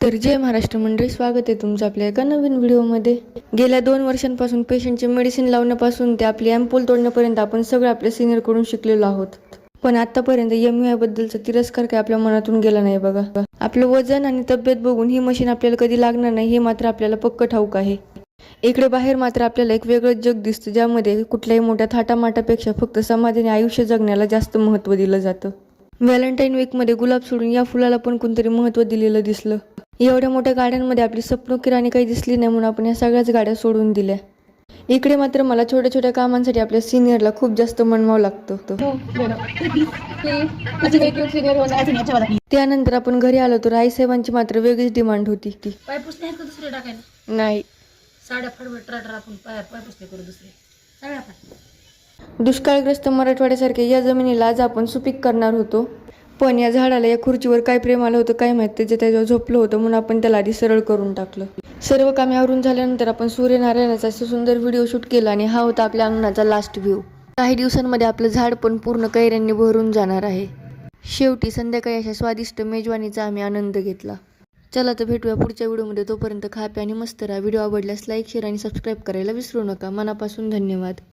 तर जय महाराष्ट्र मंडळी, स्वागत आहे तुमचं आपल्या एका नवीन व्हिडिओमध्ये। गेल्या 2 वर्षांपासून पेशंटचे मेडिसिन लावण्यापासून ते आपली अँपूल तोडण्यापर्यंत आपण सगळं आपल्या सिनियरकडून शिकलेलो आहोत। पण आतापर्यंत MUI बद्दलचा तिरस्कार काय आपल्या मनातून गेला नाही बघा। आपलं वजन आणि तब्येत बघून ही मशीन आपल्याला कधी लागणार नाही हे मात्र आपल्याला पक्क ठाऊक आहे। इकडे बाहेर मात्र आपल्याला एक वेगळं जग दिसतं, ज्यामध्ये कुठल्याही मोठ्या थाटामाटापेक्षा फक्त समाधानी आयुष्य जगण्याला जास्त महत्त्व दिलं जातं। व्हॅलेंटाईन वीकमध्ये गुलाब सोडून या फुलाला पण कोणतरी महत्त्व दिलेलं दिसलं। एवढ्या मोठ्या गाड्यांमध्ये आपली स्वप्न किराणी काही दिसली नाही म्हणून आपण या सगळ्याच गाड्या सोडून दिल्या। इकडे मात्र मला छोट्या छोट्या कामांसाठी आपल्या सिनियरला खूप जास्त मनवावं लागतं। त्यानंतर आपण घरी आलो तर आईसाहेबांची मात्र वेगळीच डिमांड होती ती पाय पुसले आहेत का दुसरे टाकायला? नाही। साड्या फडवट ट्राटर आपण पाय पुसले करू दुसरे सगळ्या पाय। दुष्काळग्रस्त मराठवाड्यासारख्या या जमिनीला आज आपण सुपीक करणार होतो, पण या झाडाला या खुर्चीवर काय प्रेम आलं होतं काय माहित, त्याच्यावर झोपलं होतं म्हणून आपण त्याला आधी सरळ करून टाकलं। सर्व कामे आवरून झाल्यानंतर आपण सूर्यनारायणाचा सुंदर व्हिडिओ शूट केला आणि हा होता आपल्या अंगणाचा लास्ट व्ह्यू। काही दिवसांमध्ये आपलं झाड पण पूर्ण कैऱ्यांनी भरून जाणार आहे। शेवटी संध्याकाळी अशा स्वादिष्ट मेजवानीचा आम्ही आनंद घेतला। चला तर भेटूया पुढच्या व्हिडिओमध्ये, तोपर्यंत खा प्या आणि मस्त राहा। व्हिडिओ आवडल्यास लाईक, शेअर आणि सबस्क्राईब करायला विसरू नका। मनापासून धन्यवाद।